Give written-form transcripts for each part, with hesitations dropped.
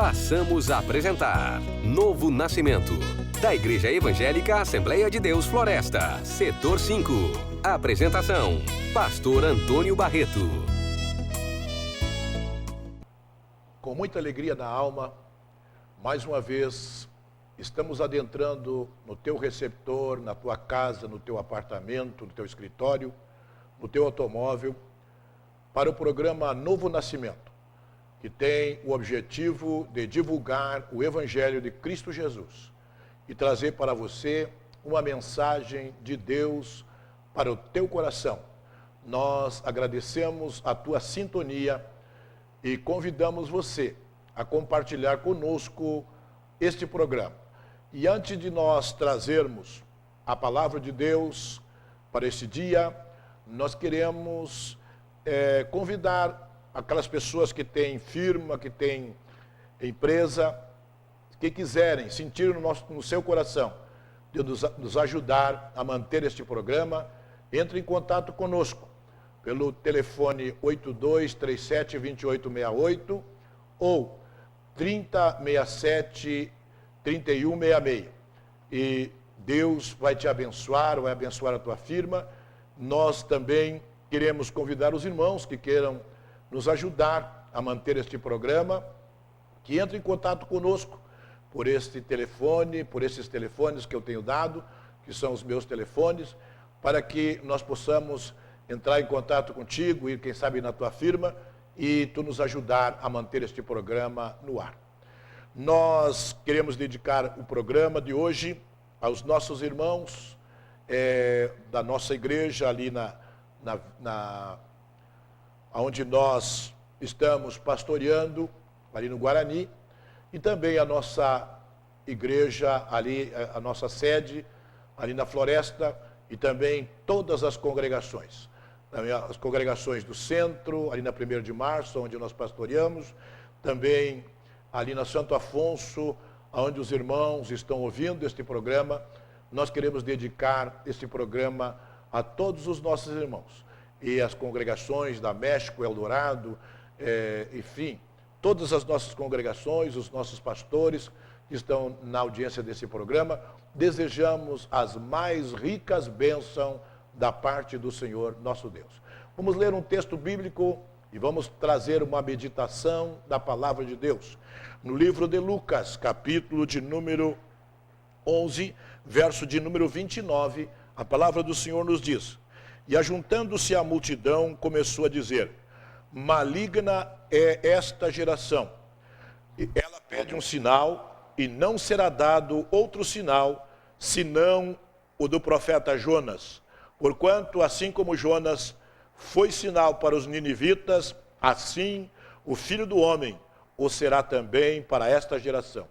Passamos a apresentar Novo Nascimento, da Igreja Evangélica Assembleia de Deus Floresta, Setor 5. Apresentação, Pastor Antônio Barreto. Com muita alegria na alma, mais uma vez, estamos adentrando no teu receptor, na tua casa, no teu apartamento, no teu escritório, no teu automóvel, para o programa Novo Nascimento, que tem o objetivo de divulgar o Evangelho de Cristo Jesus e trazer para você uma mensagem de Deus para o teu coração. Nós agradecemos a tua sintonia e convidamos você a compartilhar conosco este programa. E antes de nós trazermos a palavra de Deus para este dia, nós queremos convidar aquelas pessoas que têm firma, que têm empresa, que quiserem sentir no seu coração de nos ajudar a manter este programa, entre em contato conosco pelo telefone 8237-2868 ou 3067-3166. E Deus vai te abençoar, vai abençoar a tua firma. Nós também queremos convidar os irmãos que queiram nos ajudar a manter este programa, que entrem em contato conosco por este telefone, por esses telefones que eu tenho dado, que são os meus telefones, para que nós possamos entrar em contato contigo e, quem sabe, na tua firma, e tu nos ajudar a manter este programa no ar. Nós queremos dedicar o programa de hoje aos nossos irmãos da nossa igreja ali onde nós estamos pastoreando, ali no Guarani, e também a nossa igreja ali, a nossa sede, ali na Floresta, e também todas as congregações. Também as congregações do centro, ali na 1º de março, onde nós pastoreamos, também ali na Santo Afonso, onde os irmãos estão ouvindo este programa. Nós queremos dedicar este programa a todos os nossos irmãos. E as congregações da México, Eldorado, enfim, todas as nossas congregações, os nossos pastores que estão na audiência desse programa, desejamos as mais ricas bênçãos da parte do Senhor nosso Deus. Vamos ler um texto bíblico e vamos trazer uma meditação da palavra de Deus. No livro de Lucas, capítulo de número 11, verso de número 29, a palavra do Senhor nos diz: E ajuntando-se a multidão, começou a dizer: Maligna é esta geração. E ela pede um sinal, e não será dado outro sinal, senão o do profeta Jonas. Porquanto, assim como Jonas foi sinal para os ninivitas, assim o Filho do Homem o será também para esta geração.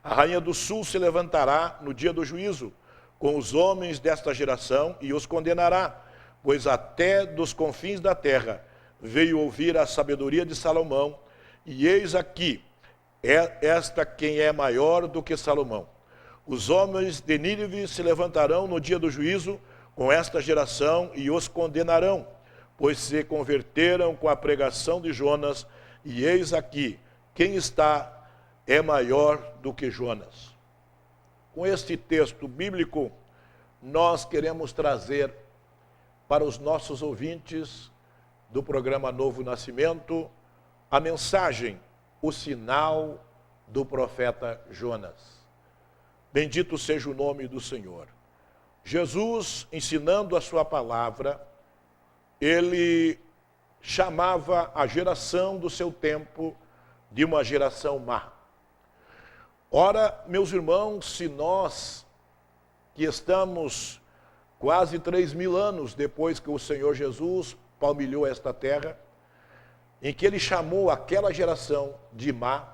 A rainha do sul se levantará no dia do juízo com os homens desta geração e os condenará, pois até dos confins da terra veio ouvir a sabedoria de Salomão, e eis aqui, esta quem é maior do que Salomão. Os homens de Nínive se levantarão no dia do juízo com esta geração e os condenarão, pois se converteram com a pregação de Jonas, e eis aqui, quem é maior do que Jonas. Com este texto bíblico, nós queremos trazer para os nossos ouvintes do programa Novo Nascimento a mensagem, o sinal do profeta Jonas. Bendito seja o nome do Senhor. Jesus, ensinando a sua palavra, ele chamava a geração do seu tempo de uma geração má. Ora, meus irmãos, se nós que estamos quase 3.000 anos depois que o Senhor Jesus palmilhou esta terra, em que ele chamou aquela geração de má,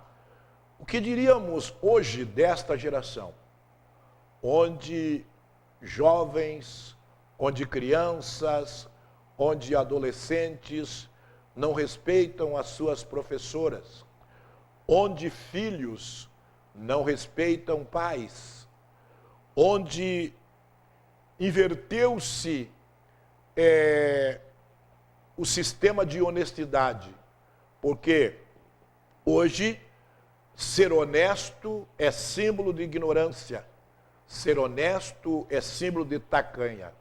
o que diríamos hoje desta geração? Onde jovens, onde crianças, onde adolescentes não respeitam as suas professoras, onde filhos não respeitam pais, onde inverteu-se o sistema de honestidade, porque hoje Ser honesto é símbolo de ignorância. Ser honesto é símbolo de tacanha.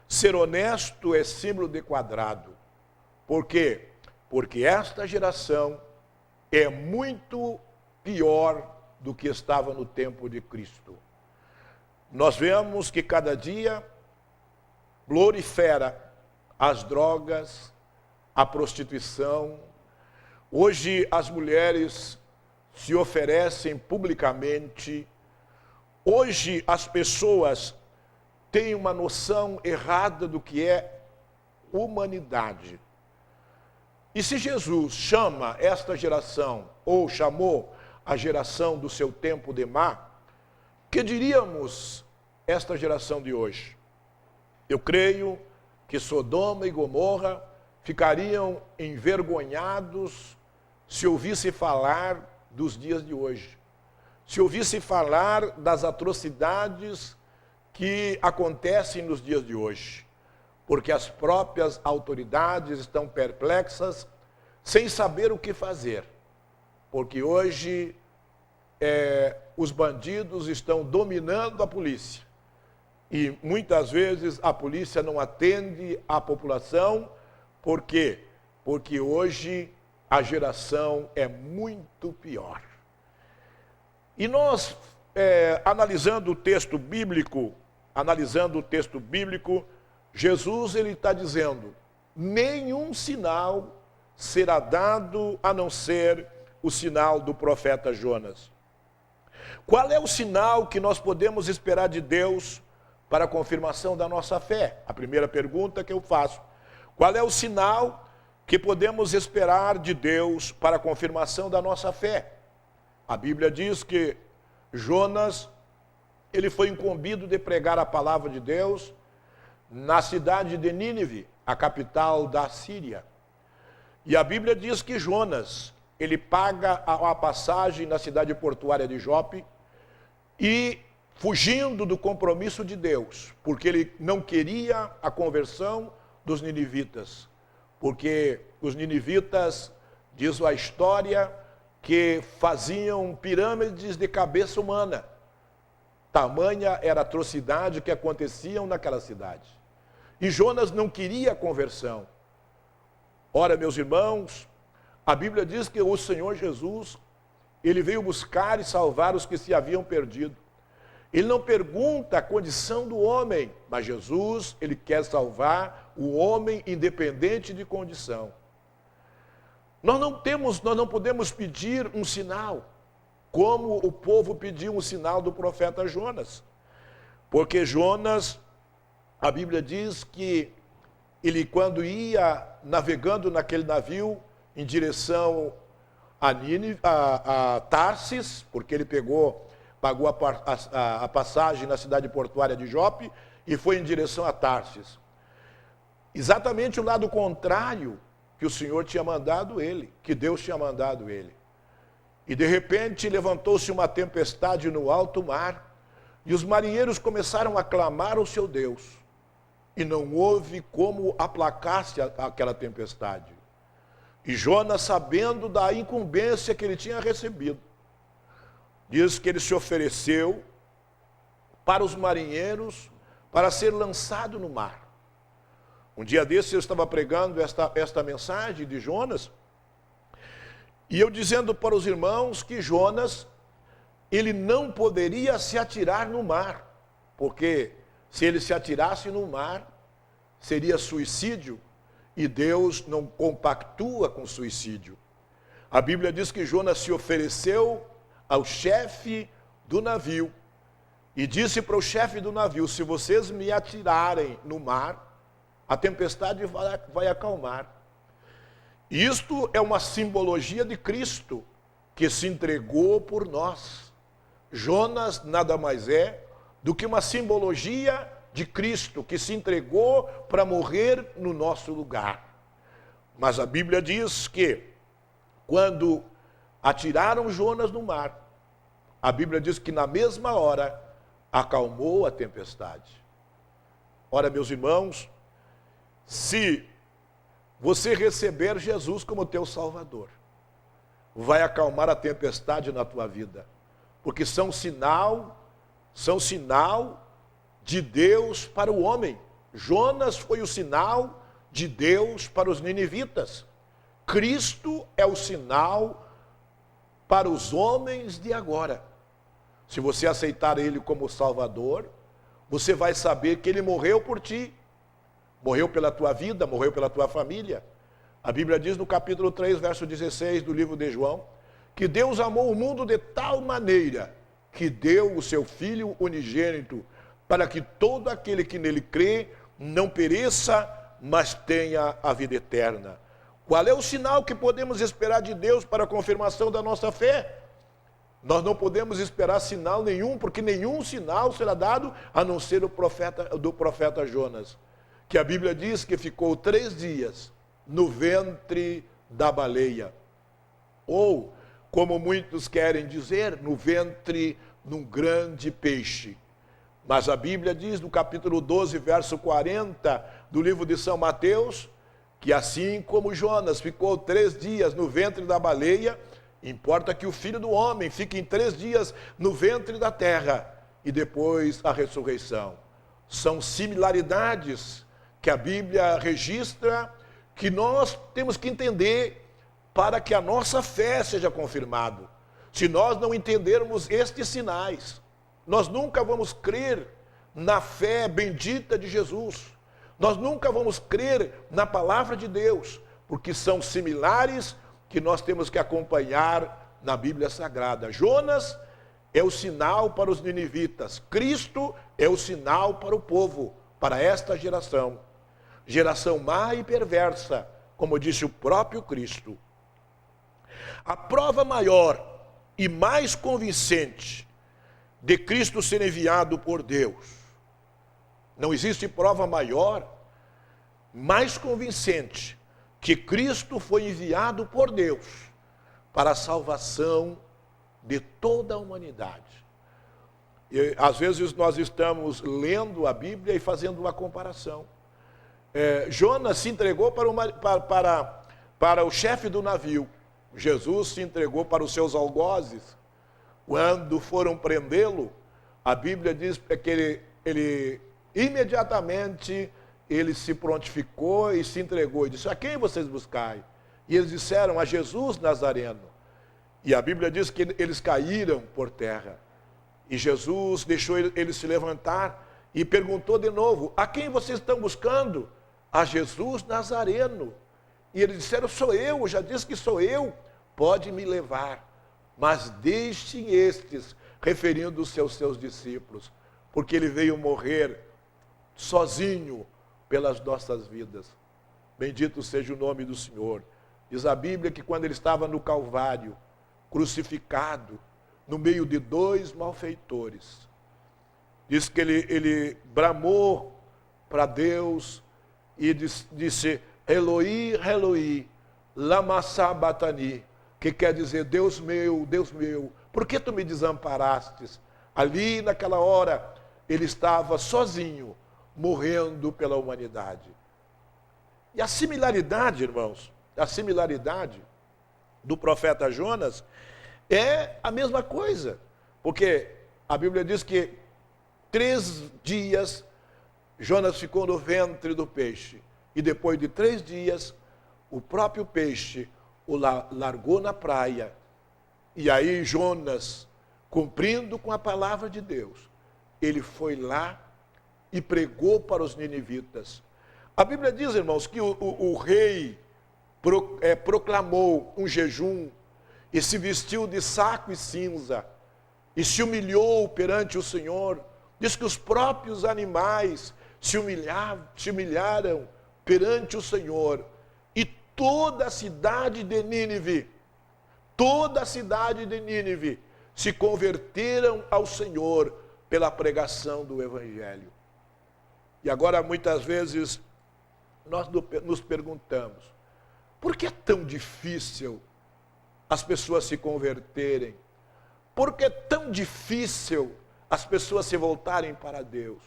Ser honesto é símbolo de quadrado. Por quê? Porque esta geração é muito pior do que estava no tempo de Cristo. Nós vemos que cada dia prolifera as drogas, a prostituição. Hoje as mulheres se oferecem publicamente. Hoje as pessoas têm uma noção errada do que é humanidade. E se Jesus chama esta geração, ou chamou a geração do seu tempo de má, que diríamos esta geração de hoje? Eu creio que Sodoma e Gomorra ficariam envergonhados se ouvisse falar dos dias de hoje. Se ouvisse falar das atrocidades que acontecem nos dias de hoje. Porque as próprias autoridades estão perplexas, sem saber o que fazer. Porque hoje os bandidos estão dominando a polícia. E muitas vezes a polícia não atende a população. Por quê? Porque hoje a geração é muito pior. E nós, analisando o texto bíblico, Jesus ele está dizendo, nenhum sinal será dado a não ser o sinal do profeta Jonas. Qual é o sinal que nós podemos esperar de Deus para a confirmação da nossa fé? A primeira pergunta que eu faço. Qual é o sinal que podemos esperar de Deus para a confirmação da nossa fé? A Bíblia diz que Jonas, ele foi incumbido de pregar a palavra de Deus na cidade de Nínive, a capital da Síria. E a Bíblia diz que Jonas, ele paga a passagem na cidade portuária de Jope e fugindo do compromisso de Deus, porque ele não queria a conversão dos ninivitas, porque os ninivitas, diz a história, que faziam pirâmides de cabeça humana. Tamanha era a atrocidade que aconteciam naquela cidade. E Jonas não queria a conversão. Ora, meus irmãos, a Bíblia diz que o Senhor Jesus, ele veio buscar e salvar os que se haviam perdido. Ele não pergunta a condição do homem, mas Jesus, ele quer salvar o homem independente de condição. Nós não podemos pedir um sinal, como o povo pediu um sinal do profeta Jonas. Porque Jonas, a Bíblia diz que ele quando ia navegando naquele navio em direção a Tarsis, porque ele pagou a passagem na cidade portuária de Jope e foi em direção a Tarsis. Exatamente o lado contrário que o Senhor tinha mandado ele, que Deus tinha mandado ele. E de repente levantou-se uma tempestade no alto mar, e os marinheiros começaram a clamar ao seu Deus. E não houve como aplacar-se aquela tempestade. E Jonas, sabendo da incumbência que ele tinha recebido, diz que ele se ofereceu para os marinheiros para ser lançado no mar. Um dia desses eu estava pregando esta mensagem de Jonas, e eu dizendo para os irmãos que Jonas, ele não poderia se atirar no mar, porque se ele se atirasse no mar, seria suicídio, e Deus não compactua com suicídio. A Bíblia diz que Jonas se ofereceu ao chefe do navio, e disse para o chefe do navio, se vocês me atirarem no mar, a tempestade vai acalmar. Isto é uma simbologia de Cristo, que se entregou por nós. Jonas nada mais é do que uma simbologia de Cristo, que se entregou para morrer no nosso lugar. Mas a Bíblia diz que, quando atiraram Jonas no mar, a Bíblia diz que na mesma hora acalmou a tempestade. Ora, meus irmãos, se você receber Jesus como teu Salvador, vai acalmar a tempestade na tua vida. Porque são sinal de Deus para o homem. Jonas foi o sinal de Deus para os ninivitas. Cristo é o sinal para os homens de agora. Se você aceitar Ele como Salvador, você vai saber que Ele morreu por ti. Morreu pela tua vida, morreu pela tua família. A Bíblia diz no capítulo 3, verso 16 do livro de João, que Deus amou o mundo de tal maneira que deu o seu Filho unigênito, para que todo aquele que nele crê não pereça, mas tenha a vida eterna. Qual é o sinal que podemos esperar de Deus para a confirmação da nossa fé? Nós não podemos esperar sinal nenhum, porque nenhum sinal será dado a não ser do profeta Jonas, que a Bíblia diz que ficou 3 dias no ventre da baleia, ou, como muitos querem dizer, no ventre de um grande peixe. Mas a Bíblia diz no capítulo 12, verso 40 do livro de São Mateus, que assim como Jonas ficou 3 dias no ventre da baleia, importa que o Filho do Homem fique em 3 dias no ventre da terra e depois a ressurreição. São similaridades que a Bíblia registra, que nós temos que entender para que a nossa fé seja confirmada. Se nós não entendermos estes sinais, nós nunca vamos crer na fé bendita de Jesus. Nós nunca vamos crer na palavra de Deus, porque são similares que nós temos que acompanhar na Bíblia Sagrada. Jonas é o sinal para os ninivitas. Cristo é o sinal para o povo, para esta geração. Geração má e perversa, como disse o próprio Cristo. A prova maior e mais convincente de Cristo ser enviado por Deus. Não existe prova maior, mais convincente, que Cristo foi enviado por Deus para a salvação de toda a humanidade. E, às vezes nós estamos lendo a Bíblia e fazendo uma comparação. Jonas se entregou para o chefe do navio. Jesus se entregou para os seus algozes. Quando foram prendê-lo, a Bíblia diz que ele imediatamente ele se prontificou e se entregou e disse: a quem vocês buscai? E eles disseram: a Jesus Nazareno. E a Bíblia diz que eles caíram por terra. E Jesus deixou eles se levantar e perguntou de novo: a quem vocês estão buscando? A Jesus Nazareno. E eles disseram: sou eu, já disse que sou eu, pode me levar. Mas deixem estes, referindo-se aos seus discípulos, porque ele veio morrer sozinho pelas nossas vidas. Bendito seja o nome do Senhor. Diz a Bíblia que quando ele estava no Calvário, crucificado, no meio de 2 malfeitores, diz que ele bramou para Deus e disse: Eloi, Eloi, lama sabachthani, que quer dizer: Deus meu, por que tu me desamparastes? Ali naquela hora, ele estava sozinho, morrendo pela humanidade. E a similaridade, irmãos, a similaridade do profeta Jonas é a mesma coisa. Porque a Bíblia diz que 3 dias Jonas ficou no ventre do peixe. E depois de 3 dias, o próprio peixe o largou na praia. E aí Jonas, cumprindo com a palavra de Deus, ele foi lá e pregou para os ninivitas. A Bíblia diz, irmãos, que o rei proclamou um jejum e se vestiu de saco e cinza e se humilhou perante o Senhor. Diz que os próprios animais se humilharam perante o Senhor. E toda a cidade de Nínive se converteram ao Senhor pela pregação do Evangelho. E agora, muitas vezes, nós nos perguntamos: por que é tão difícil as pessoas se converterem? Por que é tão difícil as pessoas se voltarem para Deus?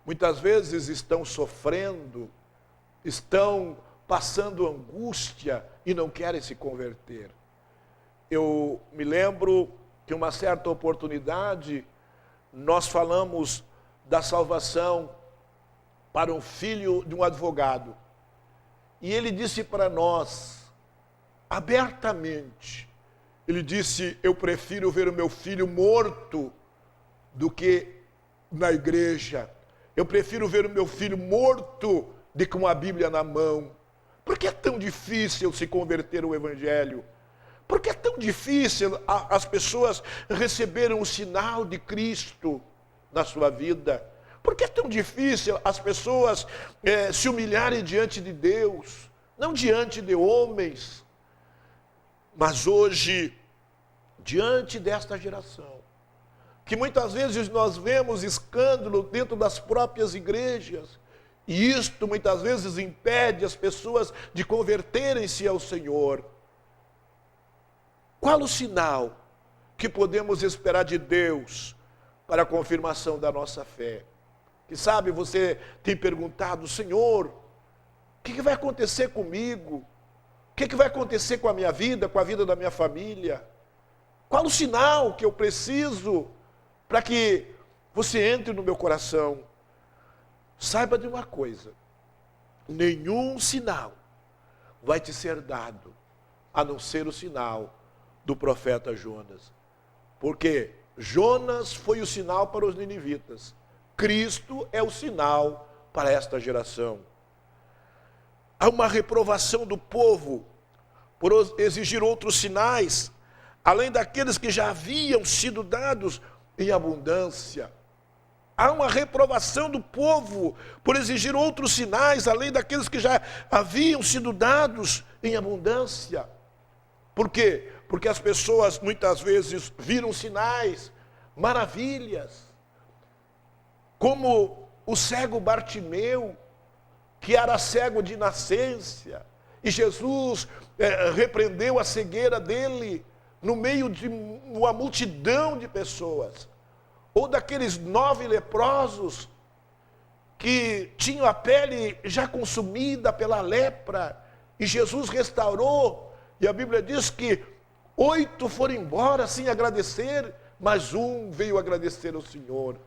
Muitas vezes estão sofrendo, estão passando angústia e não querem se converter. eu me lembro que uma certa oportunidade nós falamos da salvação para um filho de um advogado. E ele disse para nós, abertamente, ele disse, eu prefiro ver o meu filho morto do que na igreja. Eu prefiro ver o meu filho morto do que com uma Bíblia na mão. Por que é tão difícil se converter ao Evangelho? Por que é tão difícil as pessoas receberem o sinal de Cristo na sua vida? Por que é tão difícil as pessoas se humilharem diante de Deus? Não diante de homens, mas hoje, diante desta geração, que muitas vezes nós vemos escândalo dentro das próprias igrejas, e isto muitas vezes impede as pessoas de converterem-se ao Senhor. Qual o sinal que podemos esperar de Deus para a confirmação da nossa fé? Que sabe, você tem perguntado, Senhor, o que vai acontecer comigo? O que vai acontecer com a minha vida, com a vida da minha família? Qual o sinal que eu preciso para que você entre no meu coração? Saiba de uma coisa, nenhum sinal vai te ser dado, a não ser o sinal do profeta Jonas. Porque Jonas foi o sinal para os ninivitas. Cristo é o sinal para esta geração. Há uma reprovação do povo por exigir outros sinais, além daqueles que já haviam sido dados em abundância. Há uma reprovação do povo por exigir outros sinais, além daqueles que já haviam sido dados em abundância. Por quê? Porque as pessoas muitas vezes viram sinais, maravilhas, como o cego Bartimeu, que era cego de nascença, e Jesus repreendeu a cegueira dele no meio de uma multidão de pessoas. Ou daqueles 9 leprosos que tinham a pele já consumida pela lepra, e Jesus restaurou, e a Bíblia diz que 8 foram embora sem agradecer, mas um veio agradecer ao Senhor.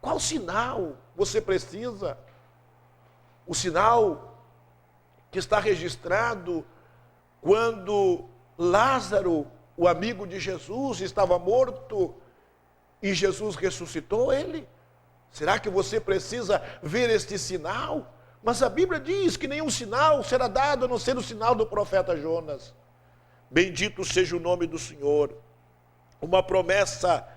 Qual sinal você precisa? O sinal que está registrado quando Lázaro, o amigo de Jesus, estava morto e Jesus ressuscitou ele. Será que você precisa ver este sinal? Mas a Bíblia diz que nenhum sinal será dado a não ser o sinal do profeta Jonas. Bendito seja o nome do Senhor. Uma promessa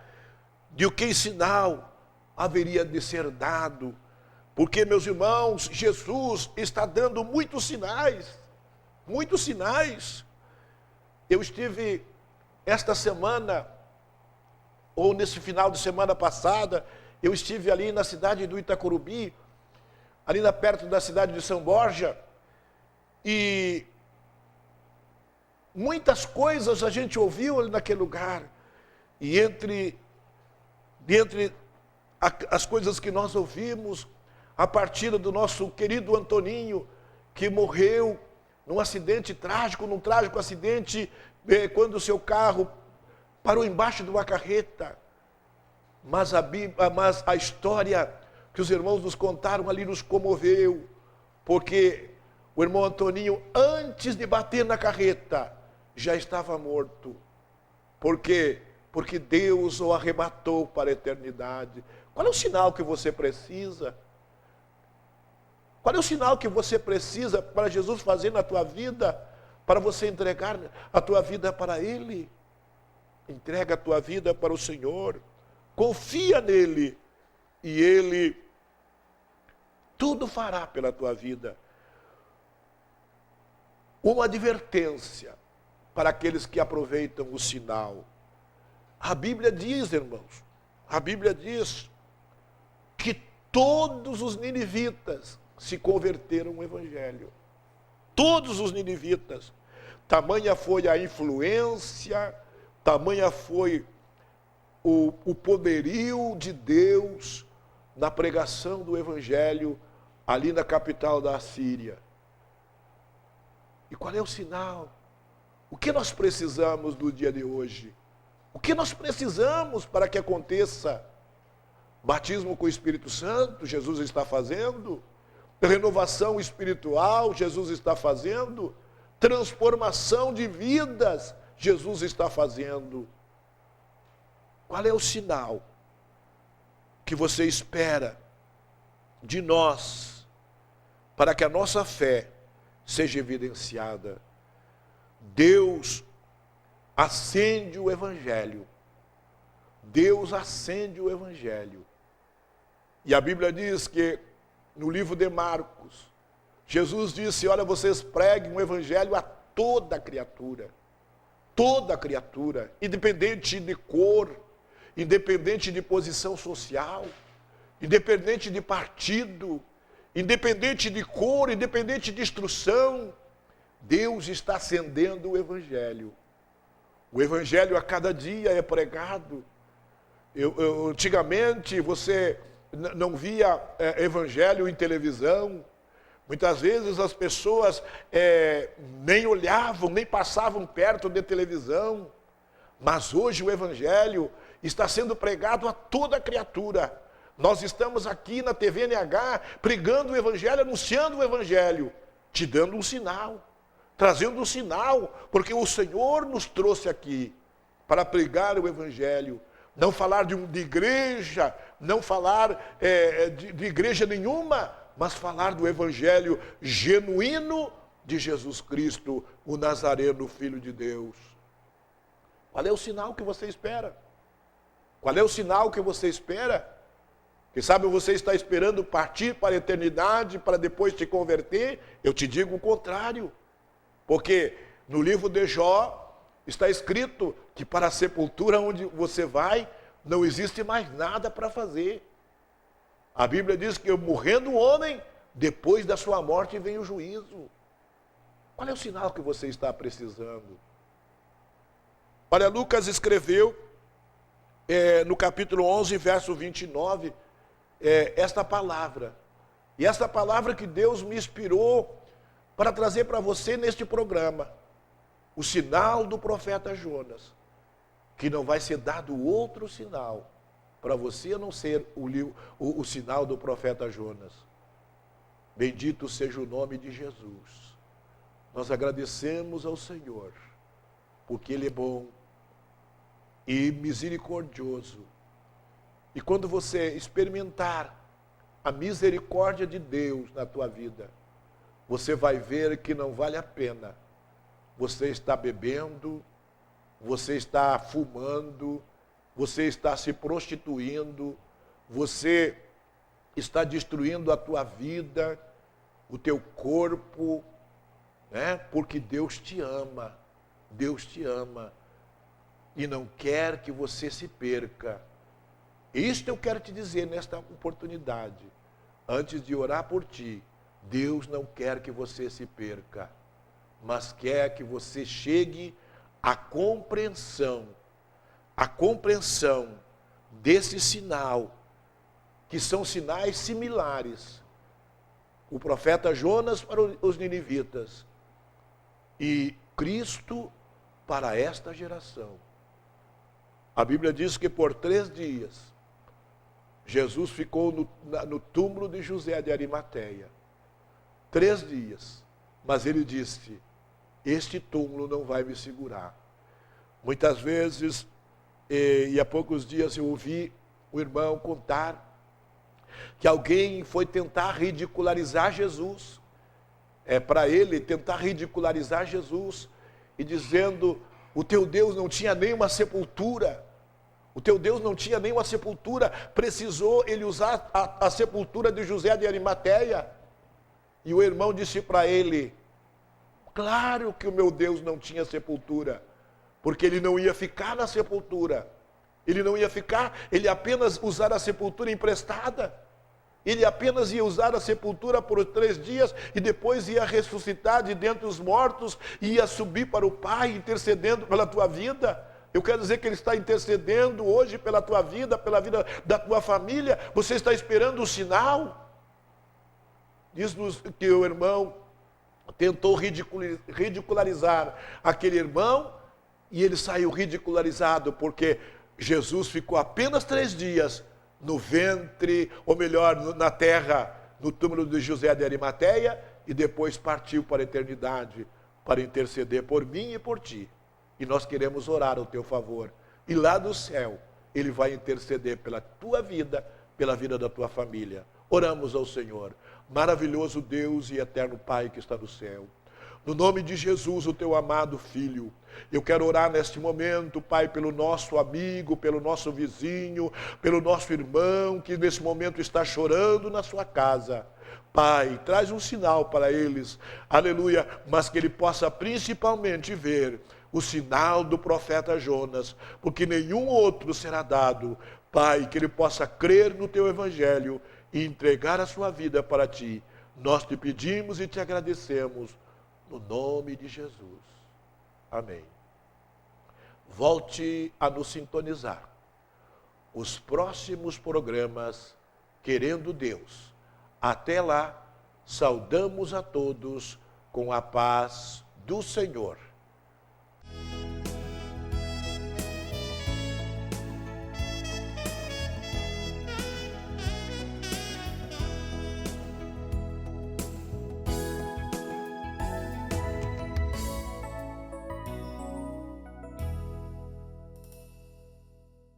de o que sinal haveria de ser dado. Porque, meus irmãos, Jesus está dando muitos sinais. Muitos sinais. Eu estive esta semana, ou nesse final de semana passada, eu estive ali na cidade do Itacorubi, ali perto da cidade de São Borja, e muitas coisas a gente ouviu ali naquele lugar. E dentre as coisas que nós ouvimos, a partida do nosso querido Antoninho, que morreu num acidente trágico, num trágico acidente, quando o seu carro parou embaixo de uma carreta. Mas a história que os irmãos nos contaram ali nos comoveu, porque o irmão Antoninho, antes de bater na carreta, já estava morto. Por quê? Porque Deus o arrematou para a eternidade. Qual é o sinal que você precisa? Qual é o sinal que você precisa para Jesus fazer na tua vida, para você entregar a tua vida para Ele? Entrega a tua vida para o Senhor, confia nele, e Ele tudo fará pela tua vida. Uma advertência para aqueles que aproveitam o sinal. A Bíblia diz, irmãos, a Bíblia diz que todos os ninivitas se converteram ao Evangelho. Todos os ninivitas. Tamanha foi a influência, tamanha foi o poderio de Deus na pregação do Evangelho ali na capital da Assíria. E qual é o sinal? O que nós precisamos no dia de hoje? O que nós precisamos para que aconteça? Batismo com o Espírito Santo, Jesus está fazendo. Renovação espiritual, Jesus está fazendo. Transformação de vidas, Jesus está fazendo. Qual é o sinal que você espera de nós para que a nossa fé seja evidenciada? Deus acende o Evangelho. Deus acende o Evangelho. E a Bíblia diz que no livro de Marcos, Jesus disse, olha, vocês preguem o Evangelho a toda criatura. Toda criatura, independente de cor, independente de posição social, independente de partido, independente de cor, independente de instrução, Deus está acendendo o Evangelho. O Evangelho a cada dia é pregado. Antigamente você não via Evangelho em televisão. Muitas vezes as pessoas nem olhavam, nem passavam perto de televisão. Mas hoje o Evangelho está sendo pregado a toda criatura. Nós estamos aqui na TVNH pregando o Evangelho, anunciando o Evangelho, te dando um sinal, trazendo um sinal, porque o Senhor nos trouxe aqui para pregar o Evangelho. Não falar de igreja, não falar de igreja nenhuma, mas falar do Evangelho genuíno de Jesus Cristo, o Nazareno, Filho de Deus. Qual é o sinal que você espera? Qual é o sinal que você espera? Quem sabe você está esperando partir para a eternidade para depois te converter? Eu te digo o contrário. Porque no livro de Jó está escrito que para a sepultura onde você vai, não existe mais nada para fazer. A Bíblia diz que morrendo o homem, depois da sua morte vem o juízo. Qual é o sinal que você está precisando? Olha, Lucas escreveu no capítulo 11, verso 29, esta palavra. E esta palavra que Deus me inspirou para trazer para você neste programa. O sinal do profeta Jonas. Que não vai ser dado outro sinal para você a não ser o sinal do profeta Jonas. Bendito seja o nome de Jesus. Nós agradecemos ao Senhor, porque Ele é bom e misericordioso. E quando você experimentar a misericórdia de Deus na tua vida, você vai ver que não vale a pena. Você está bebendo, você está fumando, você está se prostituindo, você está destruindo a tua vida, o teu corpo, né? Porque Deus te ama, Deus te ama e não quer que você se perca. Isto eu quero te dizer nesta oportunidade, antes de orar por ti. Deus não quer que você se perca, mas quer que você chegue à compreensão desse sinal, que são sinais similares. O profeta Jonas para os ninivitas e Cristo para esta geração. A Bíblia diz que por 3 dias, Jesus ficou no túmulo de José de Arimateia. 3 dias. Mas ele disse, este túmulo não vai me segurar. Muitas vezes, e há poucos dias eu ouvi o irmão contar que alguém foi tentar ridicularizar Jesus. Para ele tentar ridicularizar Jesus e dizendo, o teu Deus não tinha nenhuma sepultura. O teu Deus não tinha nenhuma sepultura. Precisou ele usar a sepultura de José de Arimateia. E o irmão disse para ele, claro que o meu Deus não tinha sepultura, porque ele não ia ficar na sepultura. Ele não ia ficar, ele apenas usar a sepultura emprestada. Ele apenas ia usar a sepultura por 3 dias e depois ia ressuscitar de dentre os mortos e ia subir para o Pai, intercedendo pela tua vida. Eu quero dizer que Ele está intercedendo hoje pela tua vida, pela vida da tua família. Você está esperando o sinal? Diz-nos que o irmão tentou ridicularizar aquele irmão, e ele saiu ridicularizado, porque Jesus ficou apenas 3 dias no ventre, ou melhor, na terra, no túmulo de José de Arimateia, e depois partiu para a eternidade, para interceder por mim e por ti. E nós queremos orar ao teu favor. E lá do céu, ele vai interceder pela tua vida, pela vida da tua família. Oramos ao Senhor. Maravilhoso Deus e eterno Pai que está no céu. No nome de Jesus, o teu amado Filho, eu quero orar neste momento, Pai, pelo nosso amigo, pelo nosso vizinho, pelo nosso irmão, que nesse momento está chorando na sua casa. Pai, traz um sinal para eles, aleluia, mas que ele possa principalmente ver o sinal do profeta Jonas, porque nenhum outro será dado. Pai, que ele possa crer no teu evangelho e entregar a sua vida para ti. Nós te pedimos e te agradecemos, no nome de Jesus. Amém. Volte a nos sintonizar. Os próximos programas, querendo Deus. Até lá, saudamos a todos com a paz do Senhor.